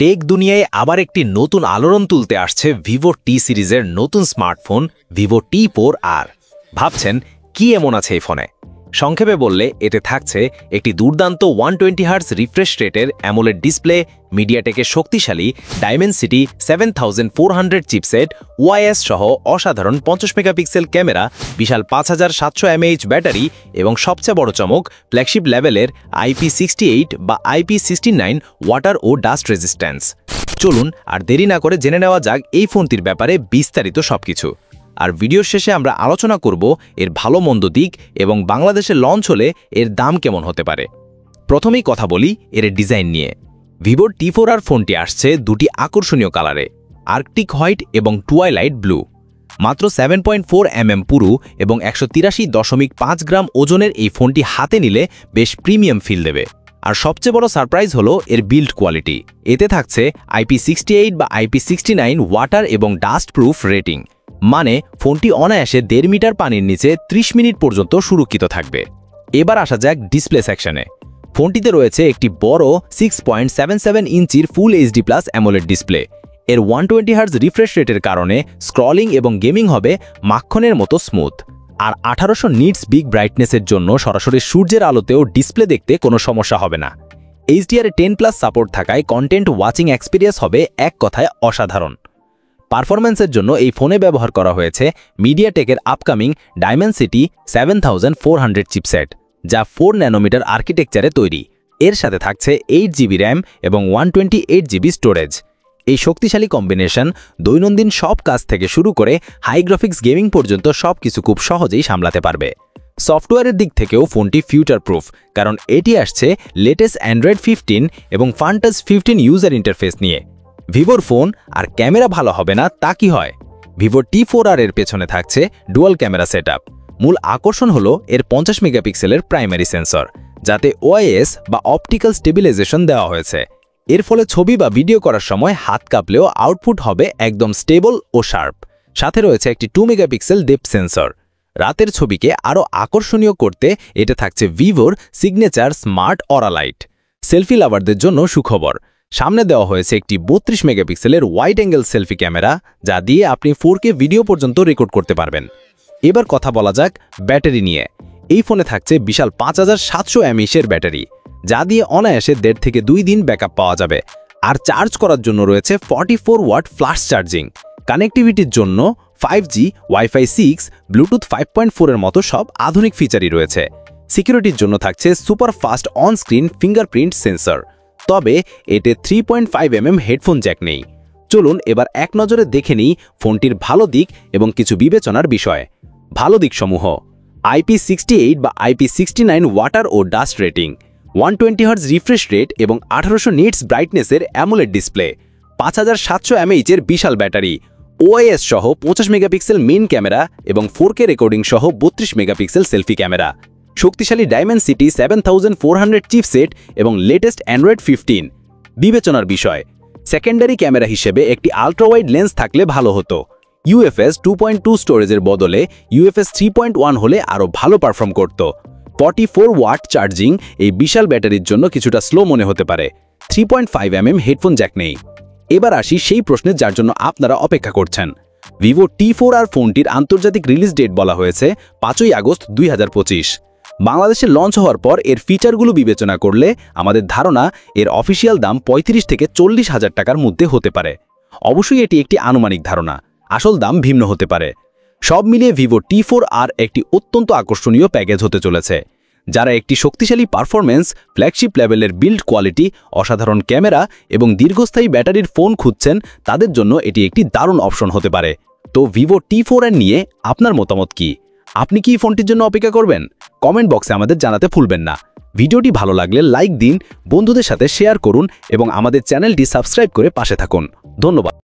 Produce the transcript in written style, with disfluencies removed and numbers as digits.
Take দুনিয়ায় আবার একটি নতুন আলোড়ন তুলতে আসছে ভিভো টি সিরিজের নতুন স্মার্টফোন ভিভো T4R। ভাবছেন কি এমন আছে এই ফোনে? সংক্ষেপে বললে এতে থাকছে একটি দুর্দান্ত 120 হার্টজ রিফ্রেশ রেটের অ্যামোলেড ডিসপ্লে, মিডিয়াটেকের শক্তিশালী ডাইমেনসিটি 7400 চিপসেট, ওআইএস সহ অসাধারণ 50 মেগাপিক্সেল ক্যামেরা, বিশাল 5700 mAh ব্যাটারি এবং সবচেয়ে বড় চমক ফ্ল্যাগশিপ লেভেলের IP68 বা IP69 ওয়াটার ও ডাস্ট রেজিস্ট্যান্স। চলুন আর দেরি না করে জেনে নেওয়া যাক এই ফোনটির ব্যাপারে বিস্তারিত সবকিছু। আর ভিডিওর শেষে আমরা আলোচনা করব এর ভালো মন্দ দিক এবং বাংলাদেশে লঞ্চ হলে এর দাম কেমন হতে পারে। প্রথমেই কথা বলি এর ডিজাইন নিয়ে। ভিভোর T4R ফোনটি আসছে দুটি আকর্ষণীয় কালারে, আর্কটিক হোয়াইট এবং টুয়াইলাইট ব্লু। মাত্র 7.4 mm পুরু এবং 183.5 গ্রাম ওজনের এই ফোনটি হাতে নিলে বেশ প্রিমিয়াম ফিল দেবে। আর সবচেয়ে বড় সারপ্রাইজ হলো এর বিল্ড কোয়ালিটি। এতে থাকছে IP68 বা IP69 ওয়াটার এবং ডাস্ট প্রুফ রেটিং, মানে ফোনটি অনায়াসে 1.5 মিটার পানির নিচে 30 মিনিট পর্যন্ত সুরক্ষিত থাকবে। এবার আসা যাক ডিসপ্লে সেকশনে। ফোনটিতে রয়েছে একটি বড় 6.77 ইঞ্চির full HD plus AMOLED display. এর 120 হার্টজ রিফ্রেশ রেটের কারণে স্ক্রলিং এবং গেমিং হবে মাখনের মতো স্মুথ। আর 1800 নিটস বিগ ব্রাইটনেসের জন্য সরাসরি সূর্যের আলোতেও ডিসপ্লে দেখতে কোনো সমস্যা হবে না। HDR10+ সাপোর্ট থাকায় কন্টেন্ট ওয়াচিং এক্সপিরিয়েন্স হবে এক কথায় অসাধারণ। পারফরম্যান্সের জন্য এই ফোনে ব্যবহার করা হয়েছে মিডিয়াটেকের আপকামিং ডাইমেনসিটি 7400 চিপসেট, যা 4 ন্যানোমিটার আর্কিটেকচারে তৈরি। এর সাথে থাকছে 8 জিবি র্যাম এবং 128 জিবি স্টোরেজ। এই শক্তিশালী কম্বিনেশন দৈনন্দিন সব কাজ থেকে শুরু করে হাই গ্রাফিক্স গেমিং পর্যন্ত সবকিছু খুব সহজেই সামলাতে পারবে। সফটওয়্যারের দিক থেকেও ফোনটি ফিউচার প্রুফ, কারণ এটি আসছে লেটেস্ট অ্যান্ড্রয়েড 15 এবং ফান্টাস 15 ইউজার ইন্টারফেস নিয়ে। ভিভোর ফোন আর ক্যামেরা ভালো হবে না তা কি হয়? ভিভো T4R এর পেছনে থাকছে ডুয়াল ক্যামেরা সেটআপ। মূল আকর্ষণ হলো এর 50 মেগাপিক্সেলের প্রাইমারি সেন্সর, যাতে ওআইএস বা অপটিক্যাল স্টেবিলাইজেশন দেওয়া হয়েছে। এর ফলে ছবি বা ভিডিও করার সময় হাত কাঁপলেও আউটপুট হবে একদম স্টেবল ও শার্প। সাথে রয়েছে একটি 2 মেগাপিক্সেল ডেপথ সেন্সর। রাতের ছবিকে আরও আকর্ষণীয় করতে এতে থাকছে ভিভোর সিগনেচার স্মার্ট অরা লাইট। সেলফি লাভারদের জন্য সুখবর, সামনে দেওয়া হয়েছে একটি 32 মেগাপিক্সেলের ওয়াইড অ্যাঙ্গেল সেলফি ক্যামেরা, যা দিয়ে আপনি 4K ভিডিও পর্যন্ত রেকর্ড করতে পারবেন। এবার কথা বলা যাক ব্যাটারি নিয়ে। এই ফোনে থাকছে বিশাল 5700 mAh ব্যাটারি, যা দিয়ে অনায়াসে 1.5 থেকে 2 দিন ব্যাকআপ পাওয়া যাবে। আর চার্জ করার জন্য রয়েছে 44 ওয়াট ফ্লাশ চার্জিং। কানেক্টিভিটির জন্য 5G, ওয়াইফাই 6, ব্লুটুথ 5.4 এর মতো সব আধুনিক ফিচারই রয়েছে। সিকিউরিটির জন্য থাকছে super fast on screen fingerprint sensor. তবে এতে 3.5 mm হেডফোন জ্যাক নেই। চলুন এবার এক নজরে দেখে নিই ফোনটির ভালো দিক এবং কিছু বিবেচনার বিষয়। ভালো দিকসমূহ: IP68 বা IP69 ওয়াটার ও dust rating, 120 hertz refresh rate এবং 1800 নিটস ব্রাইটনেসের অ্যামোলেড ডিসপ্লে, 5700 mAh এর বিশাল ব্যাটারি, ওআইএস সহ 50 মেগাপিক্সেল মেইন ক্যামেরা এবং 4K রেকর্ডিং সহ 32 মেগাপিক্সেল সেলফি ক্যামেরা, শক্তিশালী ডাইমেনসিটি 7400 চিপসেট এবং লেটেস্ট অ্যান্ড্রয়েড 15। বিবেচনার বিষয়: সেকেন্ডারি ক্যামেরা হিসেবে একটি আল্ট্রাওয়াইড লেন্স থাকলে ভালো হতো। UFS 2.2 স্টোরেজের বদলে UFS 3.1 হলে আরও ভালো পারফর্ম করত। 44 ওয়াট চার্জিং এই বিশাল ব্যাটারির জন্য কিছুটা স্লো মনে হতে পারে। 3.5 mm হেডফোন জ্যাক নেই। এবার আসি সেই প্রশ্নে যার জন্য আপনারা অপেক্ষা করছেন। ভিভো T4R ফোনটির আন্তর্জাতিক রিলিজ ডেট বলা হয়েছে 5 আগস্ট 2025। বাংলাদেশে লঞ্চ হওয়ার পর এর ফিচারগুলো বিবেচনা করলে আমাদের ধারণা এর অফিসিয়াল দাম 35 থেকে 40 হাজার টাকার মধ্যে হতে পারে। অবশ্যই এটি একটি আনুমানিক ধারণা, আসল দাম ভিন্ন হতে পারে। সব মিলিয়ে ভিভো T4R একটি অত্যন্ত আকর্ষণীয় প্যাকেজ হতে চলেছে। যারা একটি শক্তিশালী পারফরম্যান্স, ফ্ল্যাগশিপ লেভেলের বিল্ড কোয়ালিটি, অসাধারণ ক্যামেরা এবং দীর্ঘস্থায়ী ব্যাটারির ফোন খুঁজছেন, তাদের জন্য এটি একটি দারুণ অপশন হতে পারে। তো ভিভো T4R নিয়ে আপনার মতামত কি? আপনি কি ফোনটির জন্য অপেক্ষা করবেন? কমেন্ট বক্সে আমাদের জানাতে ভুলবেন না। ভিডিওটি ভালো লাগলে লাইক দিন, বন্ধুদের সাথে শেয়ার করুন এবং আমাদের চ্যানেলটি সাবস্ক্রাইব করে পাশে থাকুন। ধন্যবাদ।